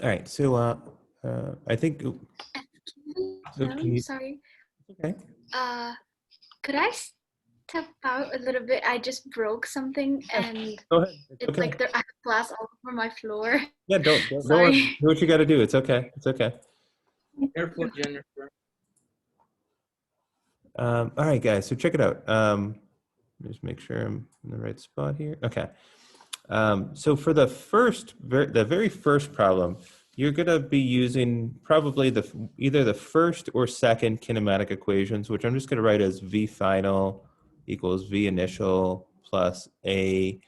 All right, so I think, so can I'm you, sorry. okay. Uh, could I step out a little bit? I just broke something Yeah, and go ahead. It's it's okay. like there I have glass all over my floor. Yeah, don't worry. Sorry. Do what you got to do. It's okay. It's okay. Careful, Jennifer. All right, guys. So check it out. Just make sure I'm in the right spot here. Okay. So for the very first problem, you're going to be using probably either the first or second kinematic equations, which I'm just going to write as V final equals V initial plus A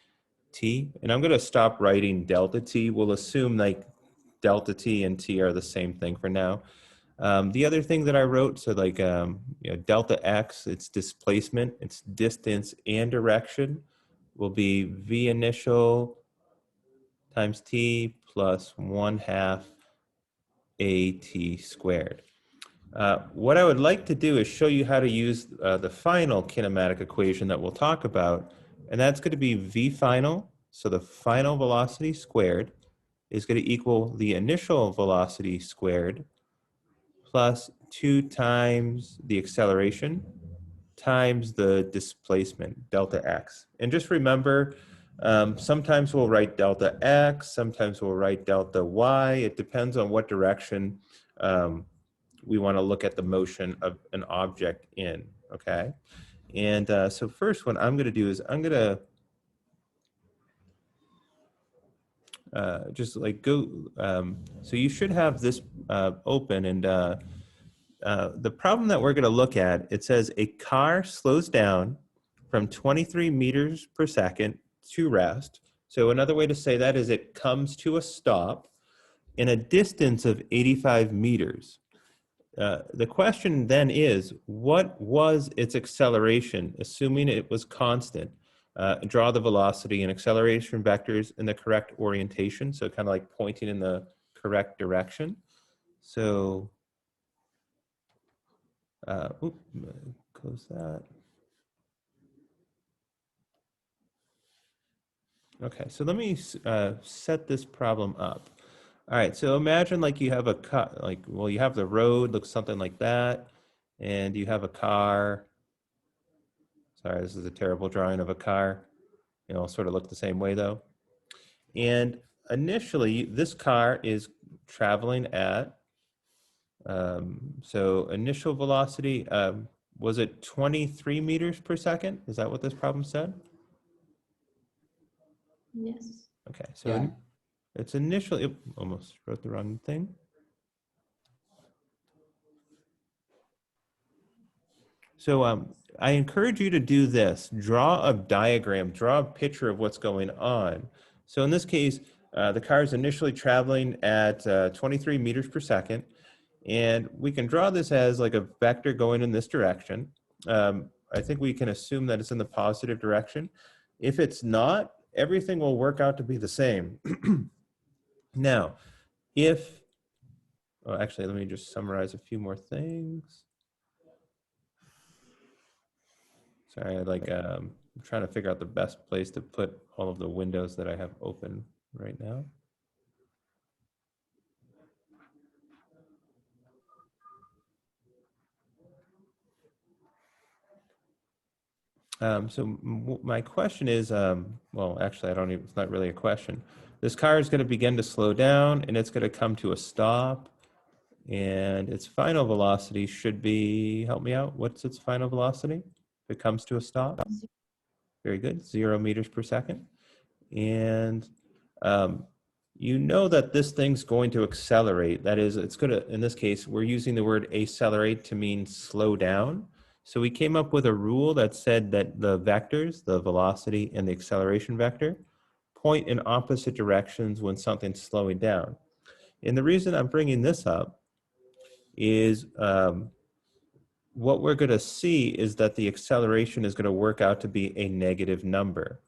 T. And I'm going to stop writing delta T. We'll assume like delta T and T are the same thing for now. The other thing that I wrote, so like delta X, its displacement, its distance and direction will be V initial times T plus 1/2 AT squared. What I would like to do is show you how to use the final kinematic equation that we'll talk about, and that's going to be V final, so the final velocity squared is going to equal the initial velocity squared plus 2 times the acceleration times the displacement, delta x. And just remember, sometimes we'll write delta x, sometimes we'll write delta y. It depends on what direction we want to look at the motion of an object in, okay? And so first what I'm going to do is I'm going to just like go, so you should have this open, and the problem that we're going to look at, it says a car slows down from 23 meters per second to rest. So another way to say that is it comes to a stop in a distance of 85 meters. The question then is, what was its acceleration, assuming it was constant? Draw the velocity and acceleration vectors in the correct orientation, so kind of like pointing in the correct direction. So, close that. Okay, so let me set this problem up. All right, so imagine like you have a car, like, well, you have the road, looks something like that, and you have a car. Sorry, this is a terrible drawing of a car. You know, sort of look the same way though. And initially, this car is traveling at, so initial velocity, was it 23 meters per second? Is that what this problem said? Yes. Okay, so Yeah. it's initially, almost wrote the wrong thing. So I encourage you to do this. Draw a diagram, draw a picture of what's going on. So in this case, the car is initially traveling at 23 meters per second. And we can draw this as like a vector going in this direction. I think we can assume that it's in the positive direction. If it's not, everything will work out to be the same. Now, well, actually, let me just summarize a few more things. Sorry, I'm trying to figure out the best place to put all of the windows that I have open right now. So my question is, well, actually, I don't even, it's not really a question. This car is going to begin to slow down and it's going to come to a stop, and its final velocity should be, help me out, what's its final velocity if it comes to a stop? Very good, 0 meters per second. And um, you know that this thing's going to accelerate. That is, it's going to, in this case, we're using the word accelerate to mean slow down. So we came up with a rule that said that the vectors, the velocity and the acceleration vector, point in opposite directions when something's slowing down. And the reason I'm bringing this up is what we're going to see is that the acceleration is going to work out to be a negative number.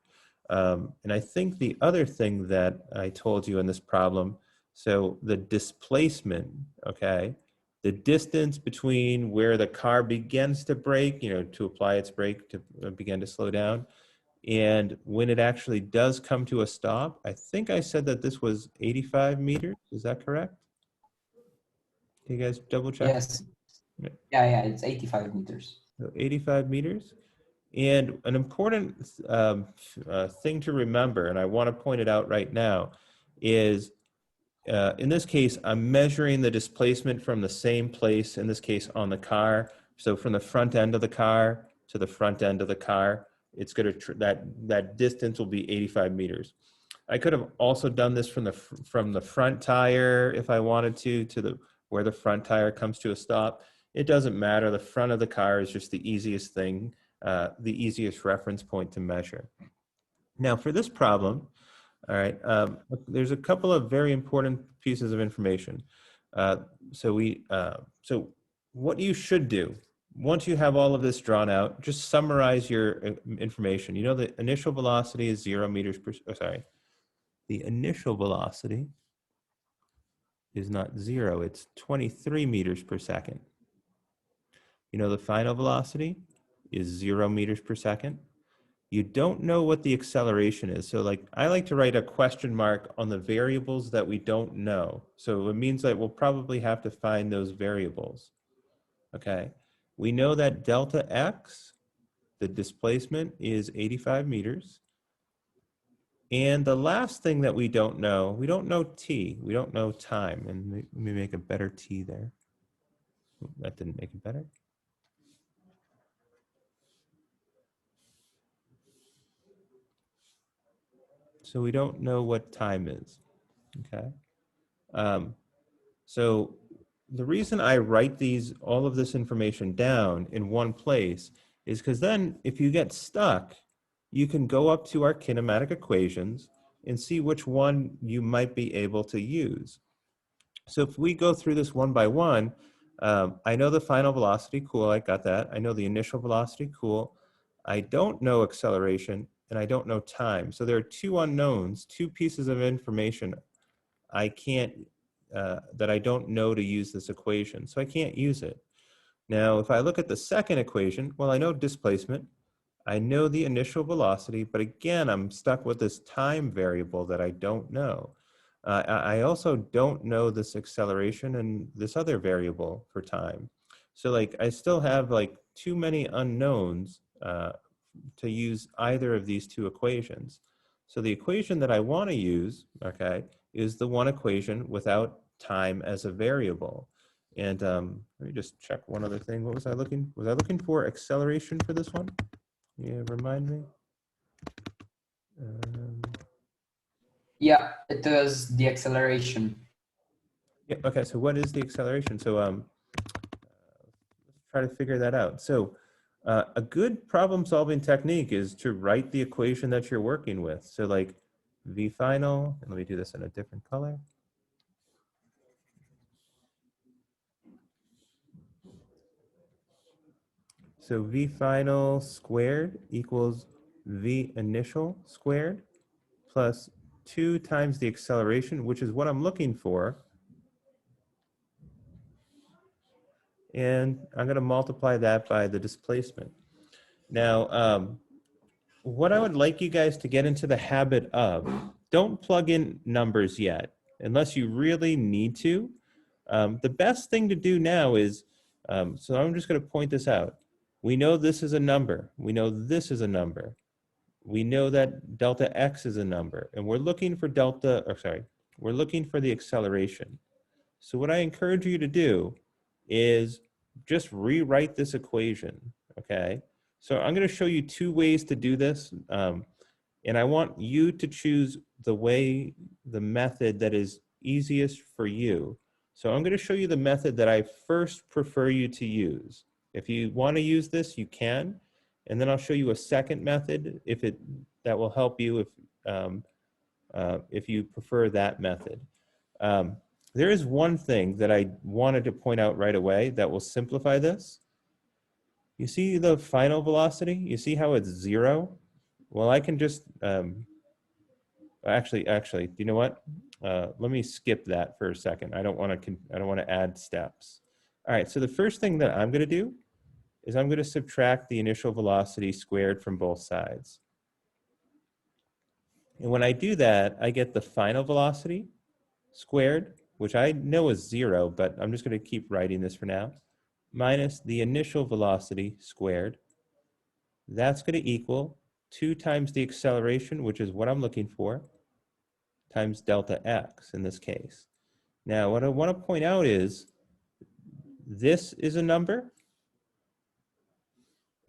And I think the other thing that I told you in this problem, so the displacement, okay, the distance between where the car begins to brake, you know, to apply its brake to begin to slow down, And when it actually does come to a stop, I think I said that this was 85 meters. Is that correct? Can you guys double check? Yes. Yeah. Yeah, it's 85 meters. So 85 meters. And an important thing to remember, and I want to point it out right now, is in this case, I'm measuring the displacement from the same place, in this case on the car. So from the front end of the car to the front end of the car, it's going to, that distance will be 85 meters. I could have also done this from the front tire if I wanted to the where the front tire comes to a stop. It doesn't matter. The front of the car is just the easiest thing, the easiest reference point to measure. Now for this problem, all right, there's a couple of very important pieces of information. So what you should do, once you have all of this drawn out, just summarize your information. You know the initial velocity is 0 meters per, the initial velocity is not 0, it's 23 meters per second. You know the final velocity is 0 meters per second. You don't know what the acceleration is. So like I like to write a question mark on the variables that we don't know. So it means that we'll probably have to find those variables. Okay. We know that delta x, the displacement, is 85 meters. And the last thing that we don't know t, we don't know time. And let me make a better t there. That didn't make it better. So we don't know what time is, okay? So the reason I write all of this information down in one place is because then if you get stuck, you can go up to our kinematic equations and see which one you might be able to use. So if we go through this one by one, I know the final velocity, cool, I got that. I know the initial velocity, cool. I don't know acceleration and I don't know time. So there are two unknowns, two pieces of information I can't, that I don't know to use this equation. So I can't use it. Now, if I look at the second equation, well, I know displacement. I know the initial velocity, but again, I'm stuck with this time variable that I don't know. I also don't know this acceleration and this other variable for time. So like, I still have like too many unknowns to use either of these two equations. So the equation that I want to use, okay, is the one equation without time as a variable. And let me just check one other thing. What was I looking? Was I looking for acceleration for this one? Yeah, remind me. Yeah, it was the acceleration. Yeah. Okay. So what is the acceleration? So let's try to figure that out. So a good problem-solving technique is to write the equation that you're working with. So like v final, and let me do this in a different color. So v final squared equals v initial squared plus 2 times the acceleration, which is what I'm looking for. And I'm going to multiply that by the displacement. Now, what I would like you guys to get into the habit of, don't plug in numbers yet, unless you really need to. The best thing to do now is, so I'm just going to point this out. We know this is a number. We know this is a number. We know that delta x is a number, and we're looking for we're looking for the acceleration. So what I encourage you to do is just rewrite this equation, okay? So I'm going to show you two ways to do this, and I want you to choose the method that is easiest for you. So I'm going to show you the method that I first prefer you to use. If you want to use this, you can, and then I'll show you a second method that will help you if you prefer that method. There is one thing that I wanted to point out right away that will simplify this. You see the final velocity? You see how it's 0? Well, I can just, actually, do you know what? Let me skip that for a second. I don't want to add steps. All right, so the first thing that I'm going to do is I'm going to subtract the initial velocity squared from both sides. And when I do that, I get the final velocity squared, which I know is 0, but I'm just going to keep writing this for now, minus the initial velocity squared. That's going to equal 2 times the acceleration, which is what I'm looking for, times delta x in this case. Now, what I want to point out is this is a number,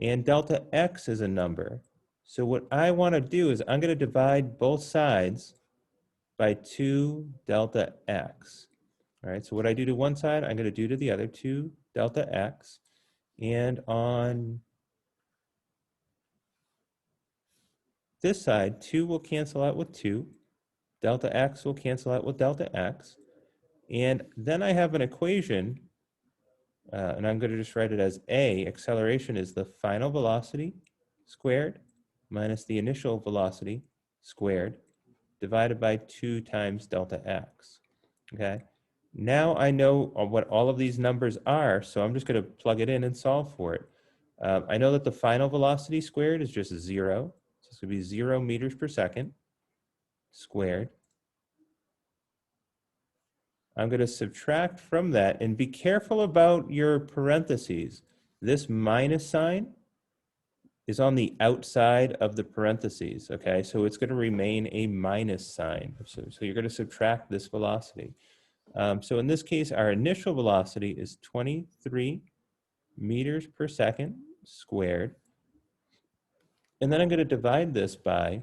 and delta x is a number. So what I want to do is I'm going to divide both sides by 2 delta x. All right, so what I do to one side, I'm going to do to the other, 2 delta x. And on this side, 2 will cancel out with 2. Delta x will cancel out with delta x. And then I have an equation, and I'm going to just write it as a, acceleration is the final velocity squared minus the initial velocity squared divided by 2 times delta x. Okay? Now I know what all of these numbers are, so I'm just going to plug it in and solve for it. I know that the final velocity squared is just 0. So it's going to be 0 meters per second squared. I'm going to subtract from that, and be careful about your parentheses. This minus sign is on the outside of the parentheses, okay? So it's going to remain a minus sign. So you're going to subtract this velocity. So in this case, our initial velocity is 23 meters per second squared. And then I'm going to divide this by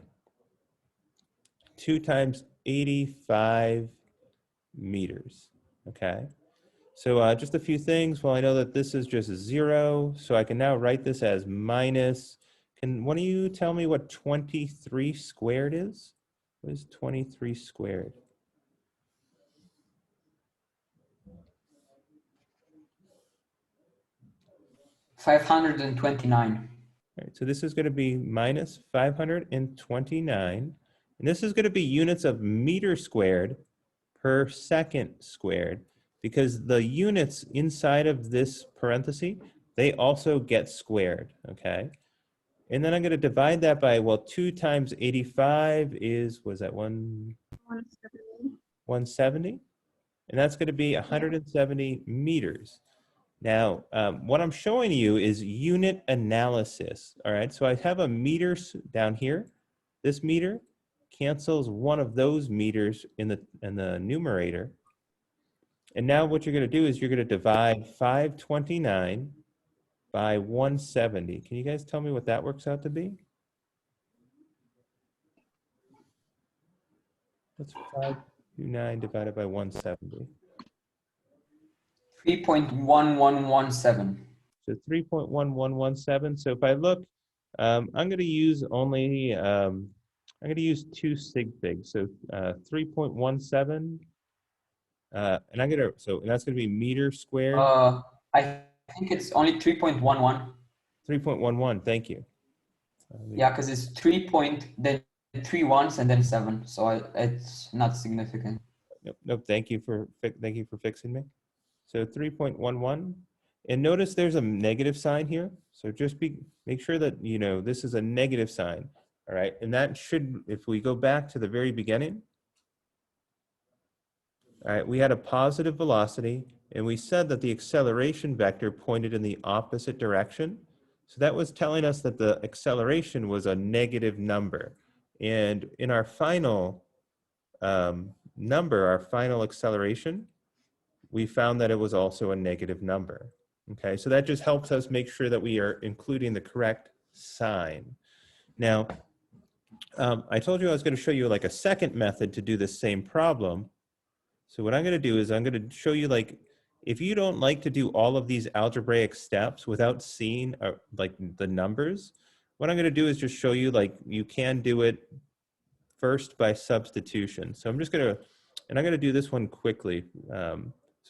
2 times 85 meters, okay? So just a few things. Well, I know that this is just 0, so I can now write this as minus. Can one of you tell me what 23 squared is? What is 23 squared? $529. All right, so this is going to be minus 529. And this is going to be units of meter squared per second squared, because the units inside of this parenthesis, they also get squared, okay? And then I'm going to divide that by, well, 2 times 85 is, was that 170? And that's going to be 170 meters. Now, what I'm showing you is unit analysis, all right? So I have a meter down here. This meter cancels one of those meters in the numerator. And now what you're going to do is you're going to divide 529 by 170. Can you guys tell me what that works out to be? That's 529 divided by 170. 3.1117. So 3.1117. So if I look, I'm going to use only, I'm going to use 2 sig figs. So 3.17. And I'm going to, so that's going to be meter squared. I think it's only 3.11. 3.11, thank you. Yeah, because it's 3 point, then 3 ones and then 7. So it's not significant. Nope, thank you for fixing me. So 3.11. And notice there's a negative sign here. So just make sure that, you know, this is a negative sign. All right. And that should, if we go back to the very beginning, all right, we had a positive velocity, and we said that the acceleration vector pointed in the opposite direction. So that was telling us that the acceleration was a negative number. And in our final number, our final acceleration, we found that it was also a negative number. Okay, so that just helps us make sure that we are including the correct sign. Now, I told you I was going to show you like a second method to do the same problem. So what I'm going to do is I'm going to show you, like, if you don't like to do all of these algebraic steps without seeing like the numbers, what I'm going to do is just show you, like, you can do it first by substitution. So I'm just going to, and I'm going to do this one quickly. So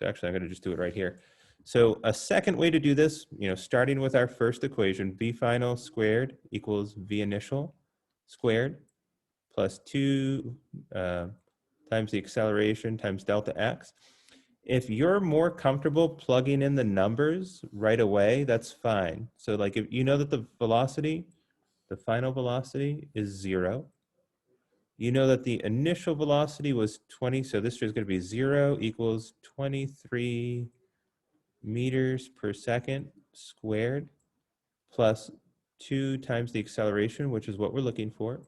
actually, I'm going to just do it right here. So a second way to do this, you know, starting with our first equation, v final squared equals v initial squared plus 2 times the acceleration times delta x. If you're more comfortable plugging in the numbers right away, that's fine. So like, if you know that the velocity, the final velocity is 0, you know that the initial velocity was 20, so this is going to be 0 equals 23 meters per second squared plus 2 times the acceleration, which is what we're looking for,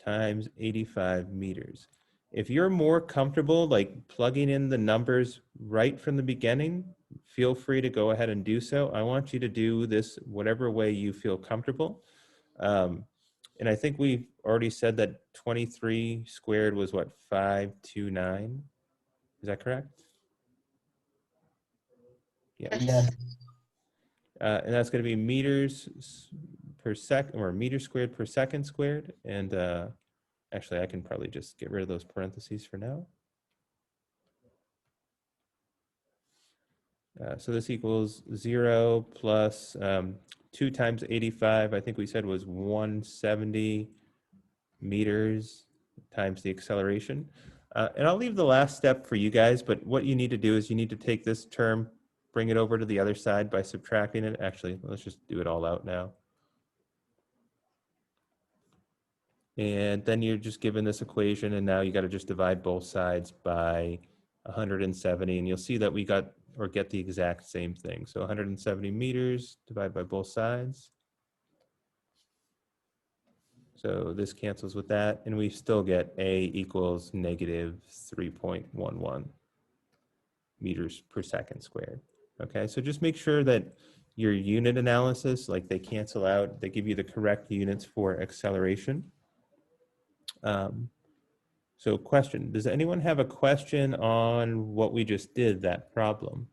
times 85 meters. If you're more comfortable like plugging in the numbers right from the beginning, feel free to go ahead and do so. I want you to do this whatever way you feel comfortable. And I think we've already said that 23 squared was what, 529? Is that correct? Yeah. Yes. And that's going to be meters per second, or meters squared per second squared. And actually, I can probably just get rid of those parentheses for now. So this equals 0 plus 2 times 85, I think we said was 170 meters times the acceleration. And I'll leave the last step for you guys, but what you need to do is you need to take this term, bring it over to the other side by subtracting it. Actually, let's just do it all out now. And then you're just given this equation, and now you got to just divide both sides by 170, and you'll see that we got, or get the exact same thing. So 170 meters divided by both sides. So this cancels with that, and we still get A equals negative 3.11 meters per second squared. Okay, so just make sure that your unit analysis, like they cancel out, they give you the correct units for acceleration. So question, does anyone have a question on what we just did, that problem?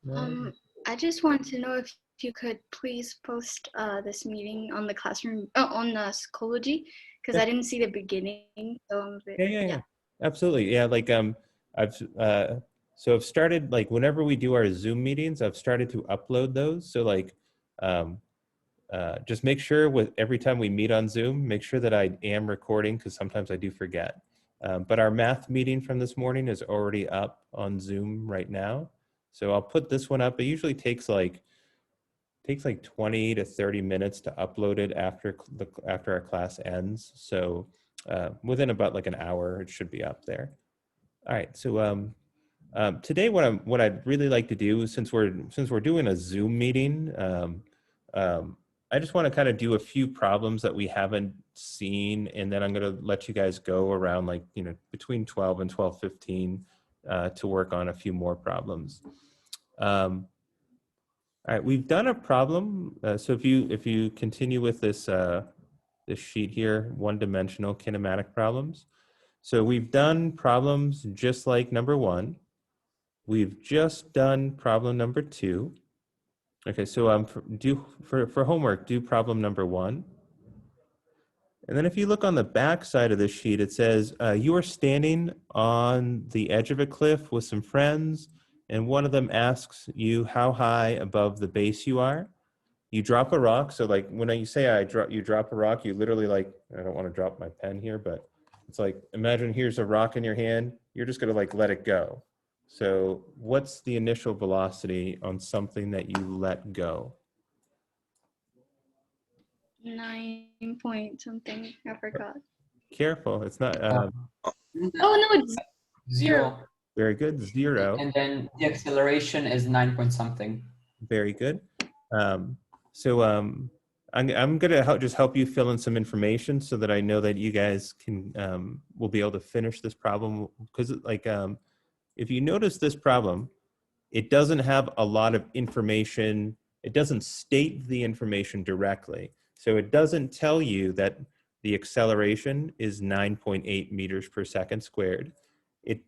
No? I just want to know if you could please post this meeting on the classroom, on the Schoology, because Yeah. I didn't see the beginning. So I'm a bit, Yeah. Absolutely. Yeah, like I've so I've started, like whenever we do our Zoom meetings, I've started to upload those. So like just make sure with every time we meet on Zoom, make sure that I am recording, because sometimes I do forget. But our math meeting from this morning is already up on Zoom right now. So I'll put this one up. It usually takes like 20 to 30 minutes to upload it after our class ends. So within about like an hour, it should be up there. All right. So today, what I'd really like to do, since we're doing a Zoom meeting, I just want to kind of do a few problems that we haven't seen, and then I'm going to let you guys go around, like, between 12 and 12:15 to work on a few more problems. All right, we've done a problem. So if you continue with this this sheet here, one-dimensional kinematic problems. So we've done problems just like number 1. We've just done problem number 2. Okay, so for homework, do problem number 1. And then if you look on the back side of the sheet, it says you are standing on the edge of a cliff with some friends, and one of them asks you how high above the base you are. You drop a rock. So like when you say you drop a rock, you literally, like, I don't want to drop my pen here, but it's like, imagine here's a rock in your hand. You're just going to like let it go. So what's the initial velocity on something that you let go? 9 point something. I forgot. Careful. It's not Oh no, it's 0. very good. 0. And then the acceleration is 9 point something. Very good. So I'm going to just help you fill in some information so that I know that you guys will be able to finish this problem. Because like if you notice this problem, it doesn't have a lot of information. It doesn't state the information directly. So it doesn't tell you that the acceleration is 9.8 meters per second squared. It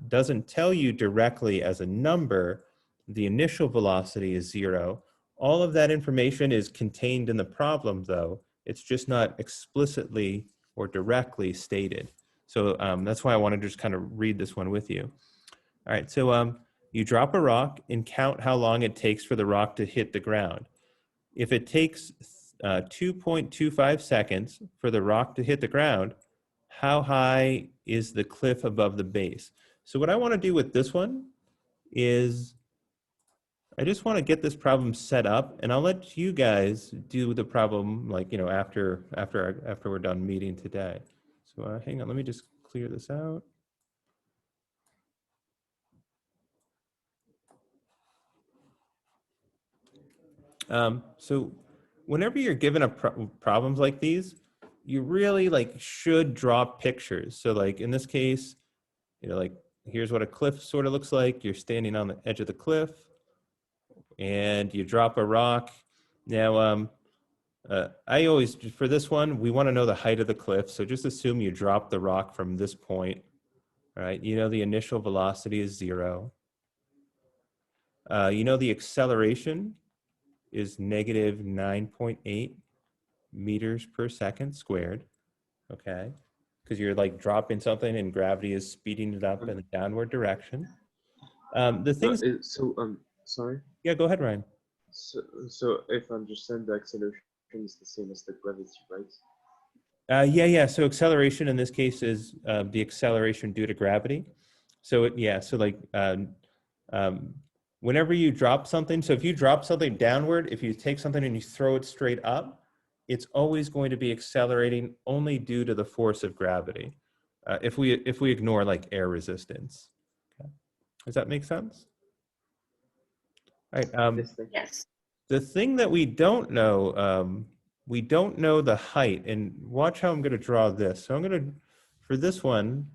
doesn't tell you directly as a number the initial velocity is 0. All of that information is contained in the problem, though. It's just not explicitly or directly stated. So that's why I want to just kind of read this one with you. All right, so you drop a rock and count how long it takes for the rock to hit the ground. If it takes 2.25 seconds for the rock to hit the ground, how high is the cliff above the base? So what I want to do with this one is I just want to get this problem set up, and I'll let you guys do the problem, like, you know, after we're done meeting today. So hang on, let me just clear this out. So whenever you're given a problems like these, you really like should draw pictures. So like in this case, you know, like here's what a cliff sort of looks like. You're standing on the edge of the cliff and you drop a rock. Now, I always, for this one, we want to know the height of the cliff. So just assume you drop the rock from this point, right? You know the initial velocity is 0. You know the acceleration is negative 9.8 meters per second squared, okay? Because you're like dropping something and gravity is speeding it up in the downward direction. The things, Sorry. yeah, go ahead, Ryan. So if I understand, the acceleration is the same as the gravity, right? Yeah. So acceleration in this case is the acceleration due to gravity. So so like whenever you drop something, so if you drop something downward, if you take something and you throw it straight up, it's always going to be accelerating only due to the force of gravity. If we ignore like air resistance. Okay. Does that make sense? All right. Yes, thank you. Yes. The thing that we don't know the height, and watch how I'm going to draw this. So I'm going to, for this one,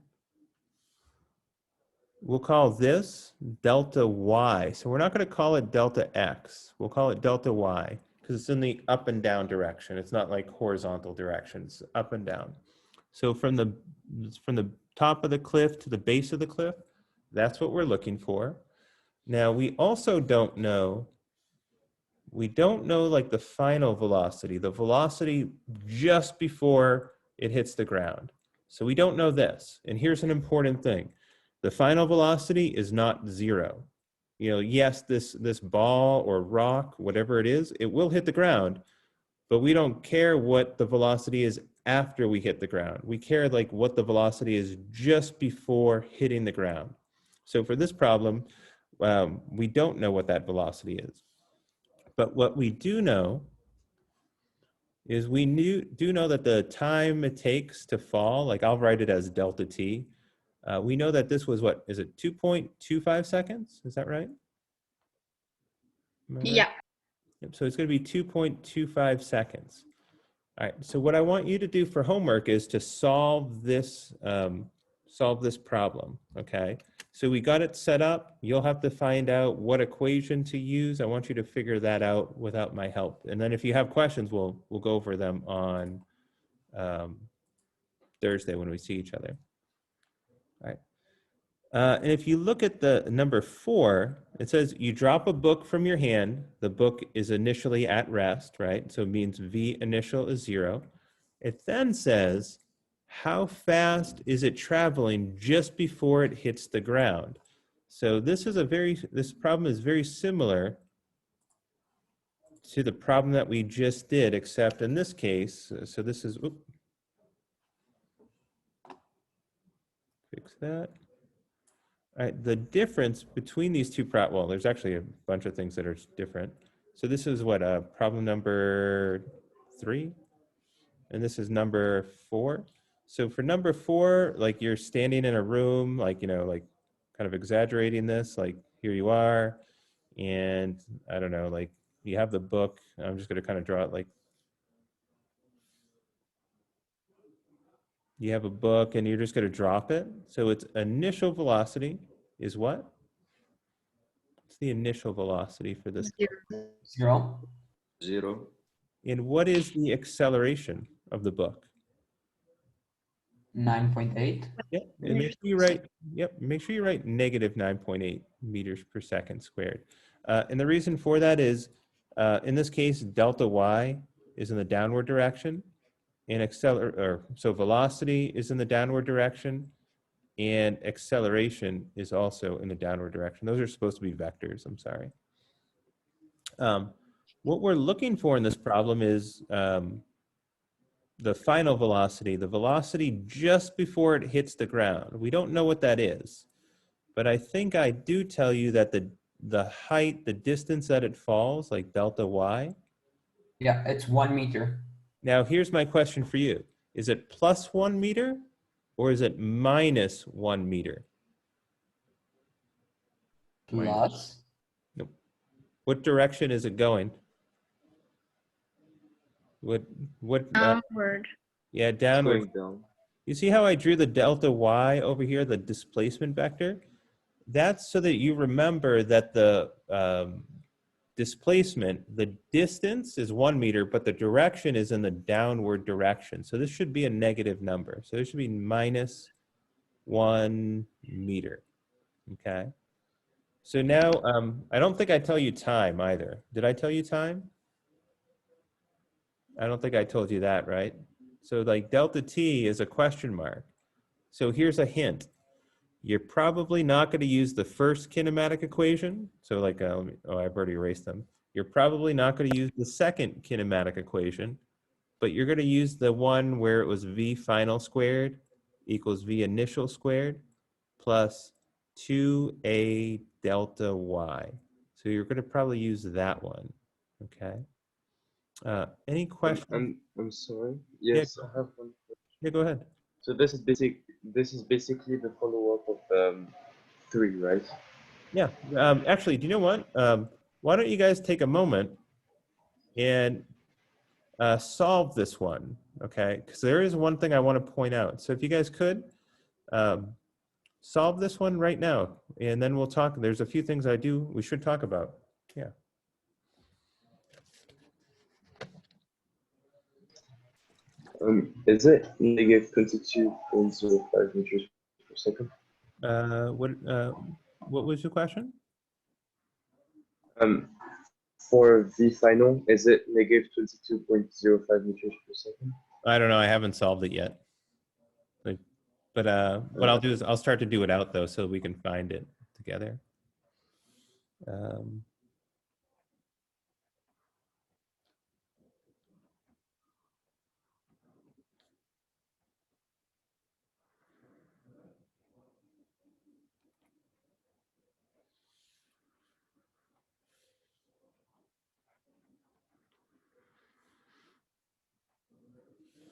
we'll call this delta y. So we're not going to call it delta x. We'll call it delta y because it's in the up and down direction. It's not like horizontal direction. It's up and down. So from the top of the cliff to the base of the cliff, that's what we're looking for. Now we also don't know like the final velocity, the velocity just before it hits the ground. So we don't know this. And here's an important thing. The final velocity is not 0. You know, yes, this ball or rock, whatever it is, it will hit the ground, but we don't care what the velocity is after we hit the ground. We care like what the velocity is just before hitting the ground. So for this problem, we don't know what that velocity is. But what we do know is we do know that the time it takes to fall, like I'll write it as delta t. We know that this was what, is it 2.25 seconds? Is that right? Am I right? Yeah. Yep, so it's going to be 2.25 seconds. All right, so what I want you to do for homework is to solve this problem, okay? So we got it set up. You'll have to find out what equation to use. I want you to figure that out without my help. And then if you have questions, we'll go over them on Thursday when we see each other. All right. And if you look at the number 4, it says you drop a book from your hand. The book is initially at rest, right? So it means V initial is 0. It then says, how fast is it traveling just before it hits the ground? So this problem is very similar to the problem that we just did, except in this case, so this is, fix that. All right, the difference between these two well, there's actually a bunch of things that are different. So this is what, problem number 3, and this is number 4. So for number 4, like you're standing in a room, like, you know, like kind of exaggerating this, like here you are, and I don't know, like you have the book. I'm just going to kind of draw it like you have a book and you're just going to drop it. So its initial velocity is what? What's the initial velocity for this? 0. 0. And what is the acceleration of the book? 9.8. Yep. And make sure you write, make sure you write negative 9.8 meters per second squared. And the reason for that is, in this case, delta y is in the downward direction, and so velocity is in the downward direction, and acceleration is also in the downward direction. Those are supposed to be vectors, I'm sorry. What we're looking for in this problem is the final velocity, the velocity just before it hits the ground. We don't know what that is, but I think I do tell you that the height, the distance that it falls, like delta y. Yeah, it's 1 meter. Now, here's my question for you. Is it plus 1 meter or is it minus 1 meter? Plus. Nope. What direction is it going? What, Downward. yeah, It's downward. going down. You see how I drew the delta y over here, the displacement vector? That's so that you remember that the displacement, the distance is 1 meter, but the direction is in the downward direction. So this should be a negative number. So it should be minus 1 meter, okay? So now, I don't think I tell you time either. Did I tell you time? I don't think I told you that, right? So like delta t is a question mark. So here's a hint. You're probably not going to use the first kinematic equation. So like, oh, I've already erased them. You're probably not going to use the second kinematic equation, but you're going to use the one where it was v final squared equals v initial squared plus 2a delta y. So you're going to probably use that one, okay? Any questions? I'm sorry. Yeah, Yes, I have one. yeah, go ahead. So this is basically the follow-up of 3, right? Yeah, actually, do you know what? Why don't you guys take a moment and solve this one, okay? Because there is one thing I want to point out. So if you guys could solve this one right now, and then we'll talk. There's a few things we should talk about. Yeah. Is it negative 22.05 meters per second? What was your question? Um, for V final, is it negative 22.05 meters per second? I don't know. I haven't solved it yet. But what I'll do is I'll start to do it out though, so we can find it together.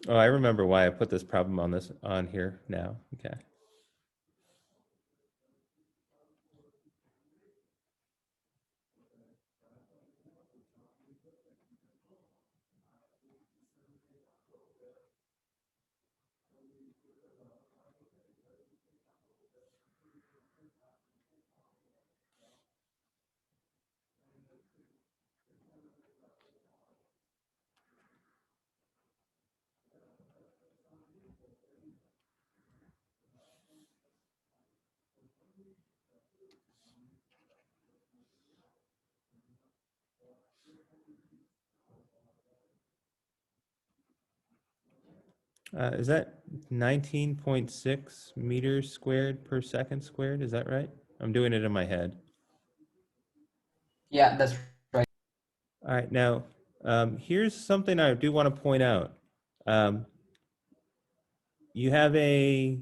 Oh, I remember why I put this problem on here now. Okay. Is that 19.6 meters squared per second squared? Is that right? I'm doing it in my head. Yeah, that's right. All right, now here's something I do want to point out. You have a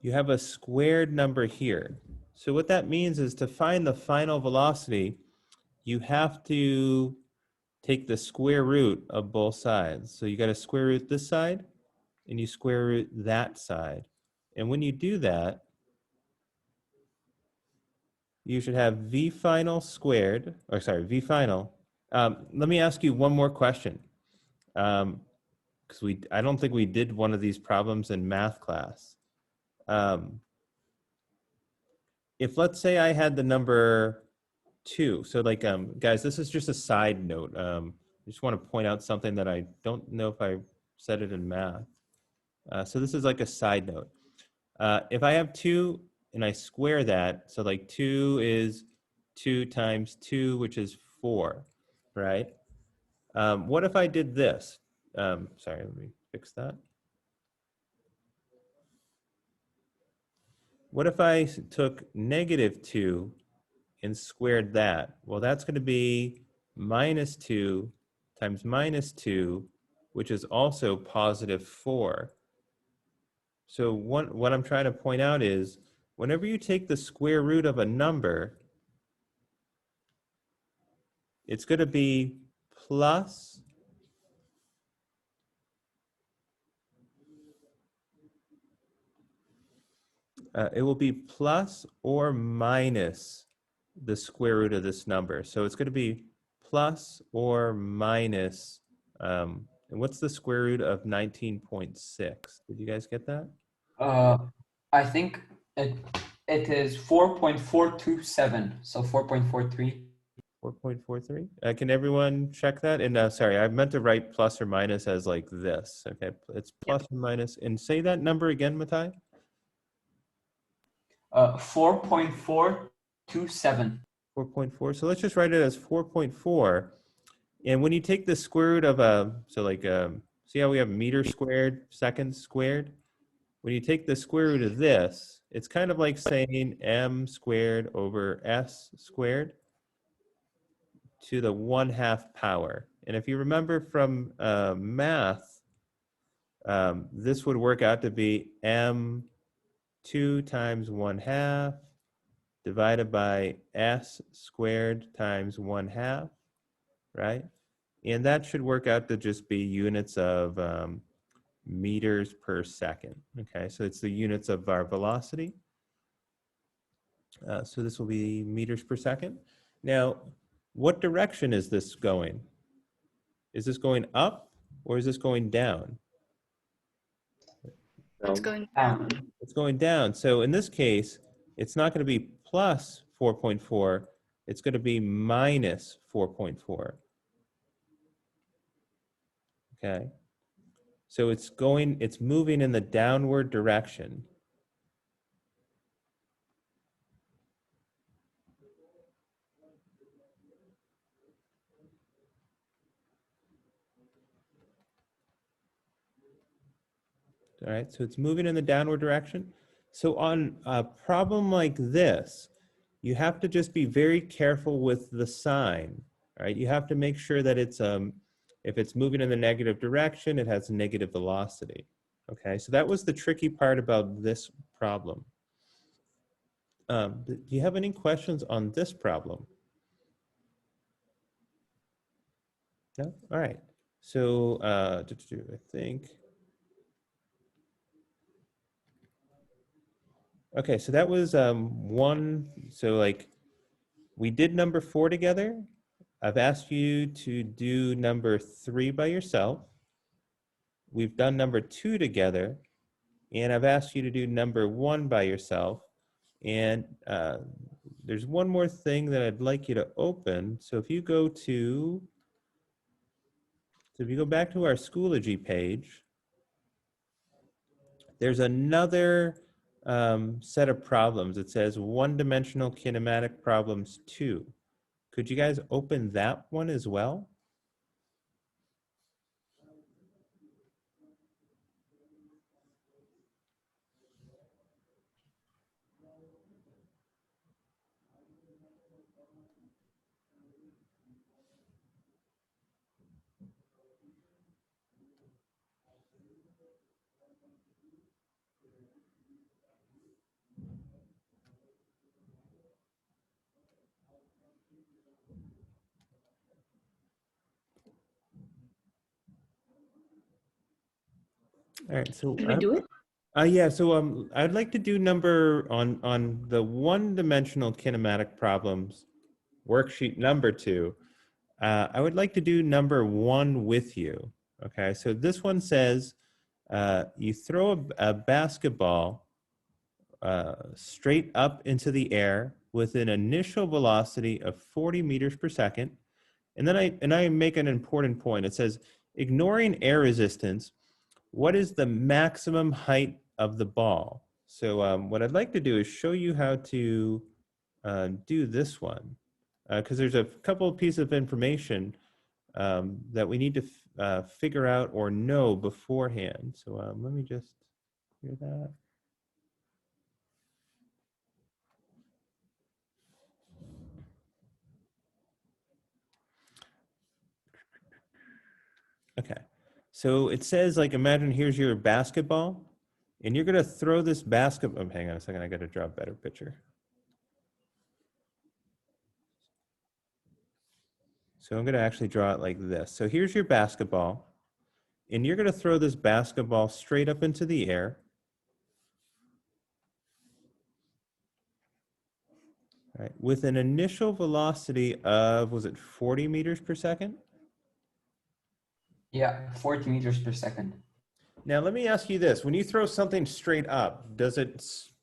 you have a squared number here. So what that means is to find the final velocity, you have to take the square root of both sides. So you got to square root this side and you square root that side. And when you do that, you should have v final squared, or sorry, v final. Let me ask you one more question. Because I don't think we did one of these problems in math class. If let's say I had the number 2, so like, guys, this is just a side note. I just want to point out something that I don't know if I said it in math. So this is like a side note. If I have 2 and I square that, so like 2 is 2 times 2, which is 4, right? What if I did this? Sorry, let me fix that. What if I took negative 2 and squared that? Well, that's going to be minus 2 times minus 2, which is also positive 4. So what I'm trying to point out is whenever you take the square root of a number, it's going to be plus it will be plus or minus the square root of this number. So it's going to be plus or minus, and what's the square root of 19.6? Did you guys get that? I think it is 4.427, so 4.43. 4.43? Can everyone check that? And sorry, I meant to write plus or minus as like this. Okay, it's plus or minus. And say that number again, Matai. 4.427. 4.4. So let's just write it as 4.4. And when you take the square root of see how we have meter squared, seconds squared? When you take the square root of this, it's kind of like saying m squared over s squared to the 1/2 power. And if you remember from math, this would work out to be m2 times 1/2 divided by s squared times 1/2, right? And that should work out to just be units of meters per second. Okay, so it's the units of our velocity. So this will be meters per second. Now, what direction is this going? Is this going up or is this going down? It's Down. going Down. down. It's going down. So in this case, it's not going to be plus 4.4. It's going to be minus 4.4. Okay. So it's moving in the downward direction. All right, so it's moving in the downward direction. So on a problem like this, you have to just be very careful with the sign, right? You have to make sure that if it's moving in the negative direction, it has a negative velocity. Okay, so that was the tricky part about this problem. Do you have any questions on this problem? No? All right. So I think. Okay, so that was one. So like we did number 4 together. I've asked you to do number 3 by yourself. We've done number 2 together. And I've asked you to do number 1 by yourself. And there's one more thing that I'd like you to open. So if you go back to our Schoology page, there's another set of problems. It says one-dimensional kinematic problems 2. Could you guys open that one as well? All right, so Can we do it? yeah, so I'd like to do number on the one-dimensional kinematic problems worksheet number 2. I would like to do number 1 with you. Okay, so this one says you throw a basketball straight up into the air with an initial velocity of 40 meters per second. And then I make an important point. It says, ignoring air resistance, what is the maximum height of the ball? So what I'd like to do is show you how to do this one, because there's a couple of pieces of information that we need to figure out or know beforehand. So let me just clear that. Okay, so it says, like, imagine here's your basketball, and you're going to throw this basketball. Oh, hang on a second. I got to draw a better picture. So I'm going to actually draw it like this. So here's your basketball, and you're going to throw this basketball straight up into the air. Right, with an initial velocity of, was it 40 meters per second? Yeah, 40 meters per second. Now let me ask you this: when you throw something straight up, does its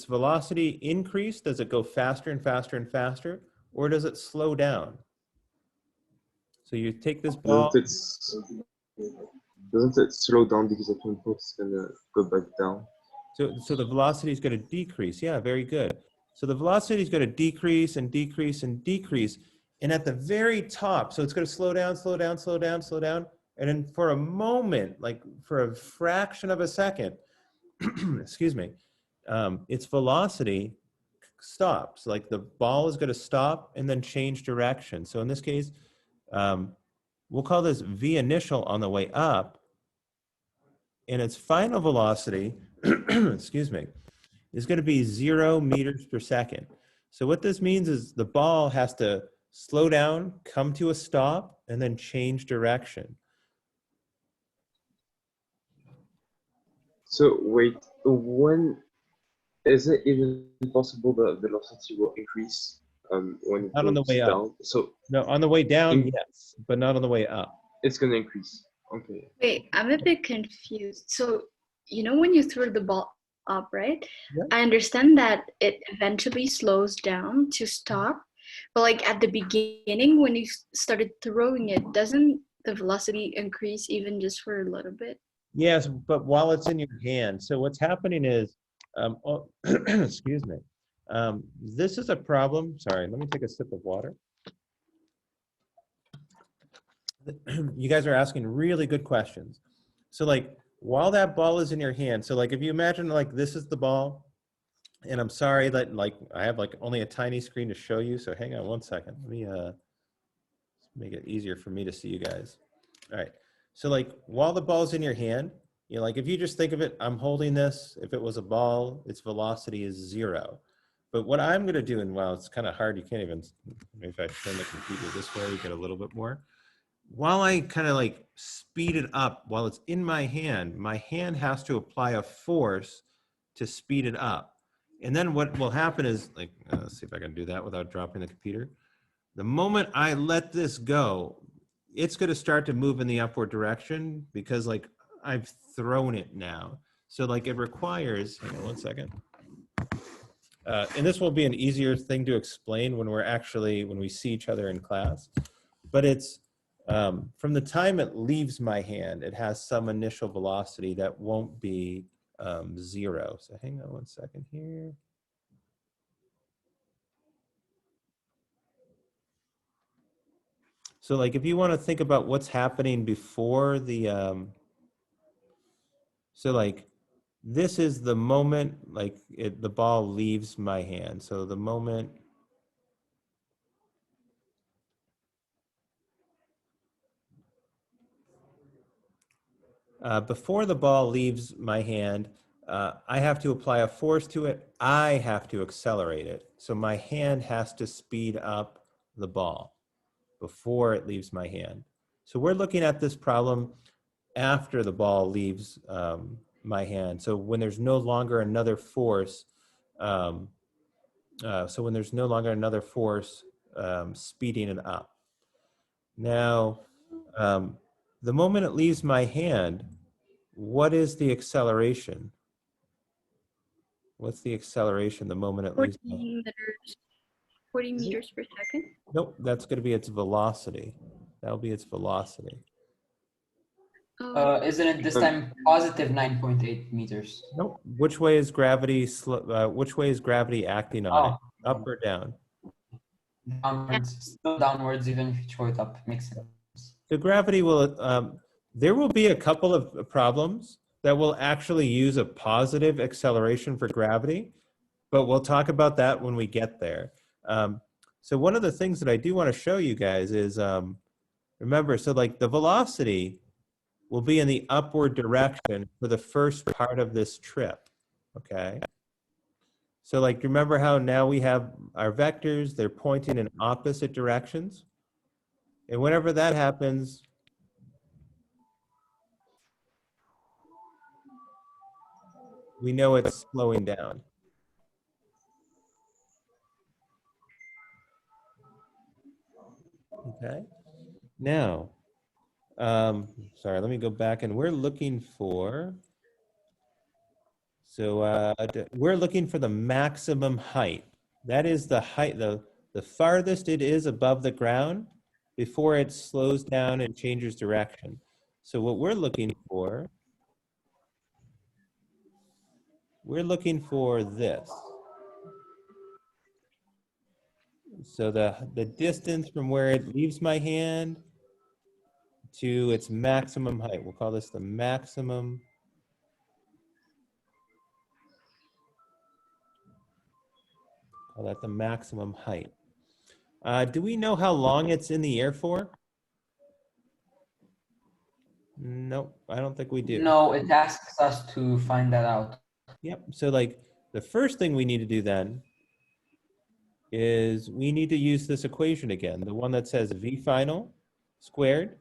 velocity increase? Does it go faster and faster and faster, or does it slow down? So you take this ball. Doesn't it slow down because at one point it's gonna go back down? So the velocity is going to decrease. Yeah, very good. So the velocity is going to decrease and decrease and decrease. And at the very top, so it's going to slow down, slow down, slow down, slow down. And then for a moment, like for a fraction of a second, excuse me, its velocity stops. Like the ball is going to stop and then change direction. So in this case, we'll call this V initial on the way up. And its final velocity, excuse me, is going to be 0 meters per second. So what this means is the ball has to slow down, come to a stop, and then change direction. So wait, when is it even possible that velocity will increase when it Not on the goes way up. down? So No, on the way down, yes, but not on the way up. it's gonna increase. Okay. Wait, I'm a bit confused. So, you know, when you throw the ball up, right? Yeah. I understand that it eventually slows down to stop, but like at the beginning, when you started throwing it, doesn't the velocity increase even just for a little bit? Yes, but while it's in your hand. So what's happening is, excuse me, this is a problem. Sorry, let me take a sip of water. You guys are asking really good questions. So like while that ball is in your hand, so like if you imagine like this is the ball, and I'm sorry that like I have like only a tiny screen to show you, so hang on one second. Let me make it easier for me to see you guys. All right, so like while the ball's in your hand, you know, like if you just think of it, I'm holding this, if it was a ball, its velocity is 0. But what I'm gonna do, and wow, it's kind of hard, you can't even, maybe if I turn the computer this way, you get a little bit more. While I kind of like speed it up while it's in my hand has to apply a force to speed it up. And then what will happen is like, let's see if I can do that without dropping the computer. The moment I let this go, it's going to start to move in the upward direction because like I've thrown it now. So like it requires, hang on one second. And this will be an easier thing to explain when when we see each other in class, but it's, from the time it leaves my hand, it has some initial velocity that won't be 0. So hang on one second here. So like if you want to think about what's happening before the, so like this is the moment like the ball leaves my hand. So the moment before the ball leaves my hand, I have to apply a force to it. I have to accelerate it. So my hand has to speed up the ball before it leaves my hand. So we're looking at this problem after the ball leaves my hand. So when there's no longer another force, speeding it up. Now, the moment it leaves my hand, what is the acceleration? What's the acceleration the moment it 40 leaves my hand? meters, 40 meters per second. Nope, that's going to be its velocity. That'll be its velocity. Isn't it this time positive 9.8 meters? Nope. Which way is gravity? Which way is gravity acting on it? Up or down? Downwards, still downwards, even if you throw it up. Makes sense. The gravity will. There will be a couple of problems that will actually use a positive acceleration for gravity, but we'll talk about that when we get there. So one of the things that I do want to show you guys is, remember, so like the velocity will be in the upward direction for the first part of this trip, okay? So like, remember how now we have our vectors, they're pointing in opposite directions? And whenever that happens, we know it's slowing down. Okay. Now, sorry, let me go back, and we're looking for, we're looking for the maximum height. That is the height, the farthest it is above the ground before it slows down and changes direction. So what we're looking for this. So the distance from where it leaves my hand to its maximum height. We'll call this the maximum. Call that the maximum height. Do we know how long it's in the air for? Nope, I don't think we do. No, it asks us to find that out. Yep, so like the first thing we need to do then is we need to use this equation again, the one that says V final squared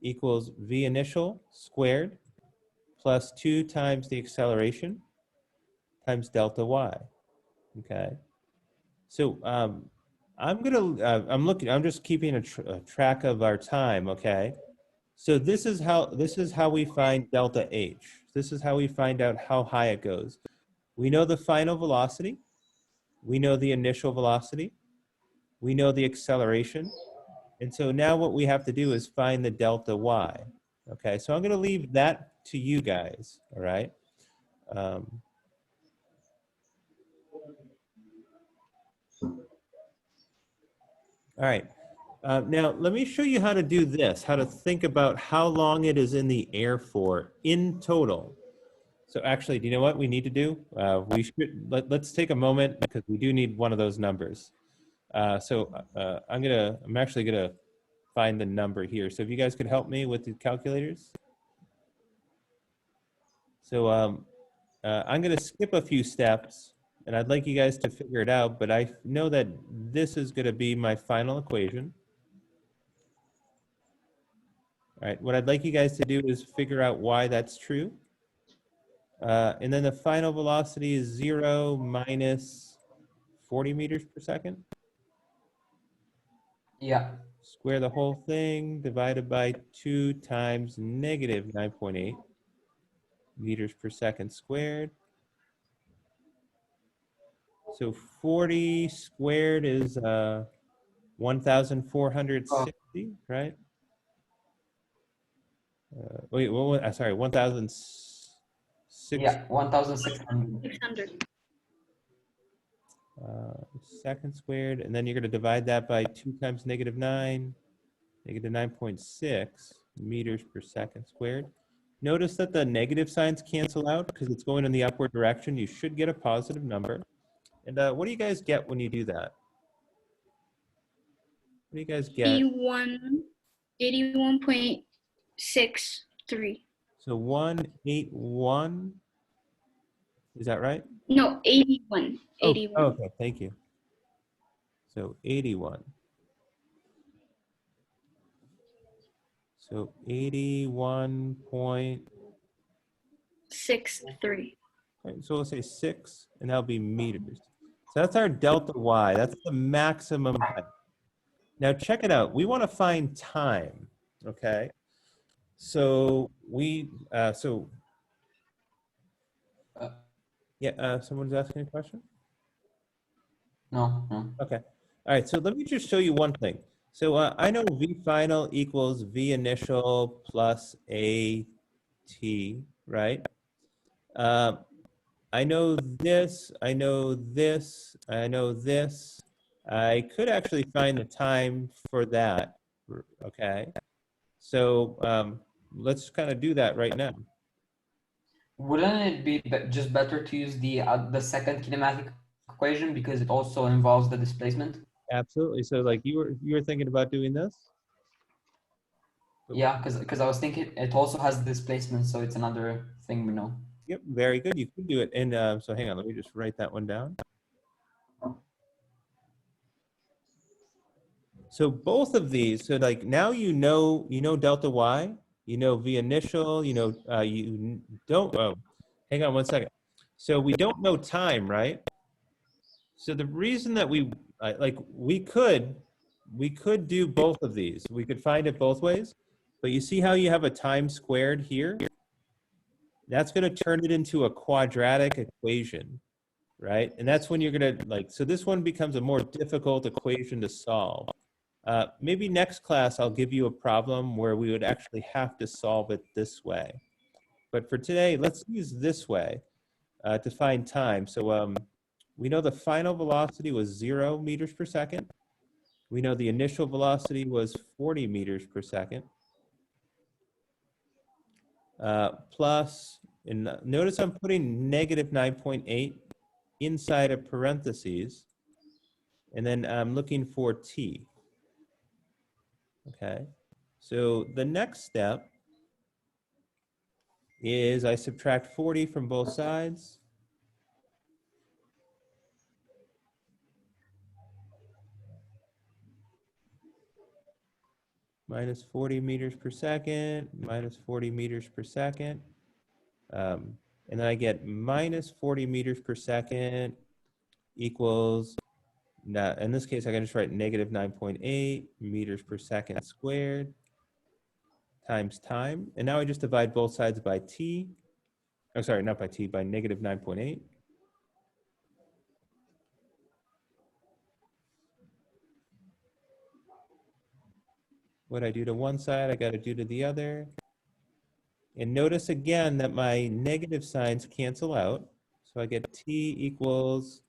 equals V initial squared plus 2 times the acceleration times delta y, okay? So I'm just keeping a track of our time, okay? So this is how we find delta H. This is how we find out how high it goes. We know the final velocity, we know the initial velocity, we know the acceleration, and so now what we have to do is find the delta y. Okay, so I'm going to leave that to you guys, all right? All right. Now, let me show you how to do this, how to think about how long it is in the air for in total. So actually, do you know what we need to do? Let's take a moment because we do need one of those numbers. I'm actually gonna find the number here. So if you guys could help me with the calculators. So I'm gonna skip a few steps and I'd like you guys to figure it out, but I know that this is gonna be my final equation. All right, what I'd like you guys to do is figure out why that's true. And then the final velocity is 0 minus 40 meters per second. Yeah. Square the whole thing divided by 2 times negative 9.8 meters per second squared. So 40 squared is 1,460, right? Wait, sorry, 1,006. Yeah, 1,600. 600. Second squared, and then you're going to divide that by 2 times negative 9, negative 9.6 meters per second squared. Notice that the negative signs cancel out because it's going in the upward direction. You should get a positive number. And what do you guys get when you do that? What do you guys get? 81.63. So 181, is that right? No, 81. 81. Oh, okay, thank you. So 81. So 81 point. 63. Right, so we'll say 6, and that'll be meters. So that's our delta y. That's the maximum height. Now check it out. We want to find time, okay? So someone's asking a question? No, no. Okay. All right, so let me just show you one thing. So I know V final equals V initial plus AT, right? I know this, I know this, I know this. I could actually find the time for that, okay? So let's kind of do that right now. Wouldn't it be just better to use the second kinematic equation because it also involves the displacement? Absolutely. So like you were thinking about doing this? Yeah, because I was thinking it also has displacement, so it's another thing we know. Yep, very good. You could do it. And so hang on, let me just write that one down. So both of these, so like now you know delta y, you know v initial, you don't, oh, hang on one second. So we don't know time, right? So the reason that we could do both of these. We could find it both ways, but you see how you have a time squared here? That's going to turn it into a quadratic equation, right? And that's when you're going to so this one becomes a more difficult equation to solve. Maybe next class, I'll give you a problem where we would actually have to solve it this way. But for today, let's use this way to find time. So we know the final velocity was 0 meters per second. We know the initial velocity was 40 meters per second. Plus, and notice I'm putting negative 9.8 inside of parentheses. And then I'm looking for t. Okay. So the next step is I subtract 40 from both sides. Minus 40 meters per second, minus 40 meters per second. And then I get minus 40 meters per second equals, now in this case, I can just write negative 9.8 meters per second squared times time. And now I just divide both sides by t. Oh, sorry, not by t, by negative 9.8. What I do to one side, I got to do to the other. And notice again that my negative signs cancel out. So I get t equals,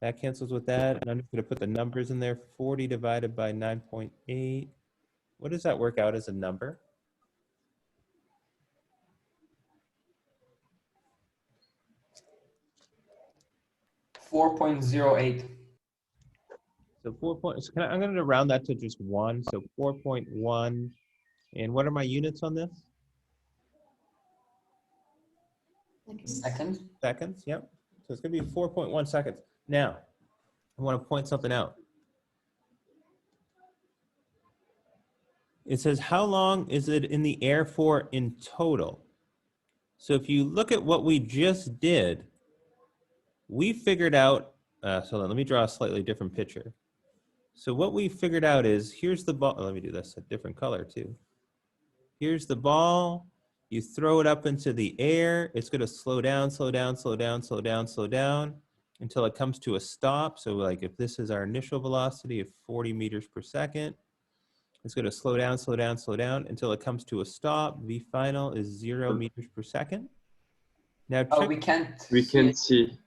that cancels with that. And I'm just going to put the numbers in there. 40 divided by 9.8. What does that work out as a number? .08. So I'm going to round that to just 1. So 4.1. And what are my units on this? Second. Seconds, yep. So it's going to be 4.1 seconds. Now, I want to point something out. It says, how long is it in the air for in total? So if you look at what we just did, we figured out, so let me draw a slightly different picture. So what we figured out is, here's the ball. Let me do this a different color too. Here's the ball. You throw it up into the air. It's going to slow down, slow down, slow down, slow down, slow down until it comes to a stop. So like if this is our initial velocity of 40 meters per second, it's going to slow down, slow down, slow down until it comes to a stop. V final is 0 meters per second. Now Oh, check. we can't. We see can it. see.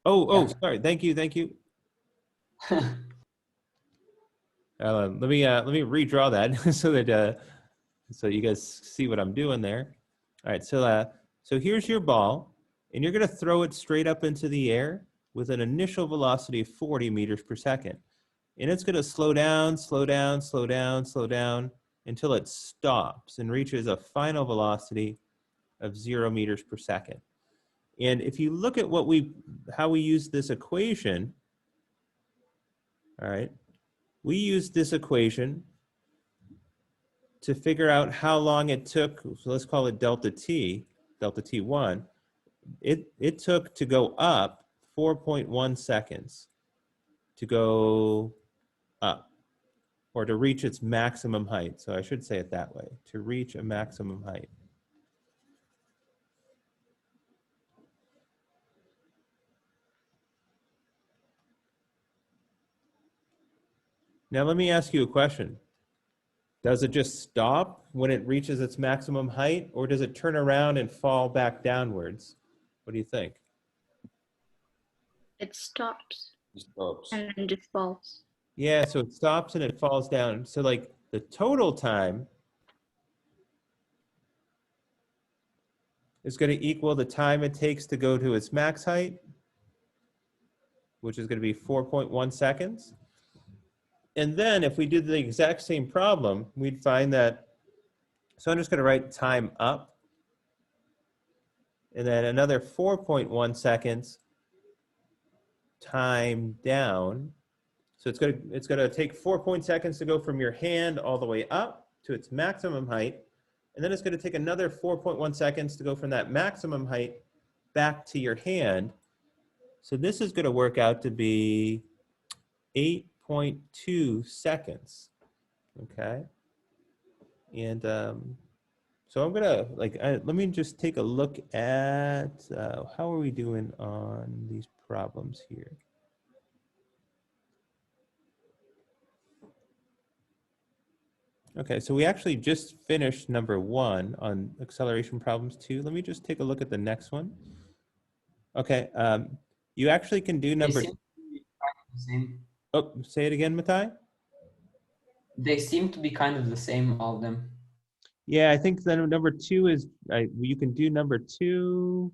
Oh, Yeah. sorry. Thank you. Let me redraw that so that so you guys see what I'm doing there. All right, so here's your ball, and you're going to throw it straight up into the air with an initial velocity of 40 meters per second. And it's going to slow down, slow down, slow down, slow down until it stops and reaches a final velocity of 0 meters per second. And if you look at how we use this equation, all right, we use this equation to figure out how long it took, so let's call it delta t1, it took to go up 4.1 seconds to go up, or to reach its maximum height. So I should say it that way, to reach a maximum height. Now let me ask you a question. Does it just stop when it reaches its maximum height, or does it turn around and fall back downwards? What do you think? It stops It stops. and then just falls. Yeah, so it stops and it falls down. So like the total time is going to equal the time it takes to go to its max height, which is going to be 4.1 seconds. And then if we did the exact same problem, we'd find that So I'm just going to write time up. And then another 4.1 seconds time down. So it's gonna take 4 seconds to go from your hand all the way up to its maximum height. And then it's gonna take another 4.1 seconds to go from that maximum height back to your hand. So this is gonna work out to be 8.2 seconds, okay? And so I'm gonna, let me just take a look at, how are we doing on these problems here? Okay, so we actually just finished number 1 on acceleration problems 2. Let me just take a look at the next one. Okay, you actually can do They number, seem to be kind of the same. oh, say it again, Matai? They seem to be kind of the same, all of them. Yeah, I think that number 2 is, you can do number 2.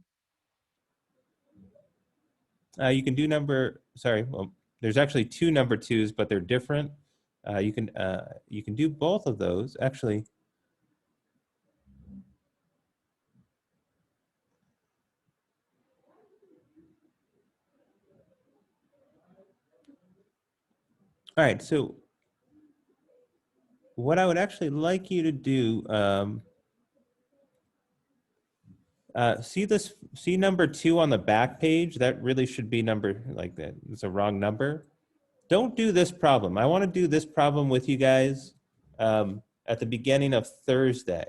You can do number, sorry, well, there's actually 2 number 2s, but they're different. You can do both of those, actually. All right, so what I would actually like you to do, see number 2 on the back page? That really should be number, like that. It's a wrong number. Don't do this problem. I want to do this problem with you guys at the beginning of Thursday.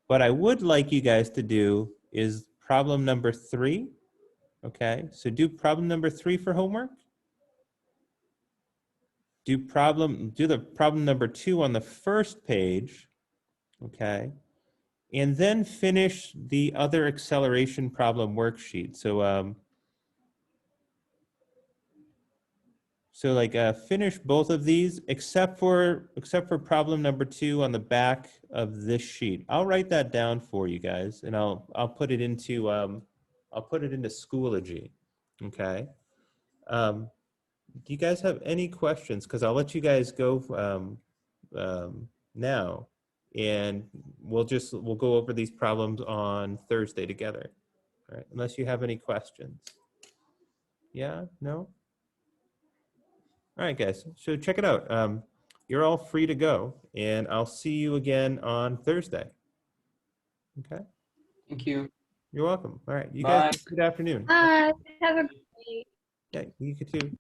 What I would like you guys to do is problem number 3. Okay, so do problem number 3 for homework. Do the problem number 2 on the first page. Okay. And then finish the other acceleration problem worksheet. So, finish both of these except for problem number 2 on the back of this sheet. I'll write that down for you guys, and I'll put it into Schoology. Okay. Do you guys have any questions? Because I'll let you guys go now, and we'll go over these problems on Thursday together. All right, unless you have any questions. Yeah, no? All right, guys, so check it out. You're all free to go, and I'll see you again on Thursday. Okay, Thank you. you're welcome. All right, you Bye. guys, good afternoon. Bye. Have a great day. Yeah, you could too.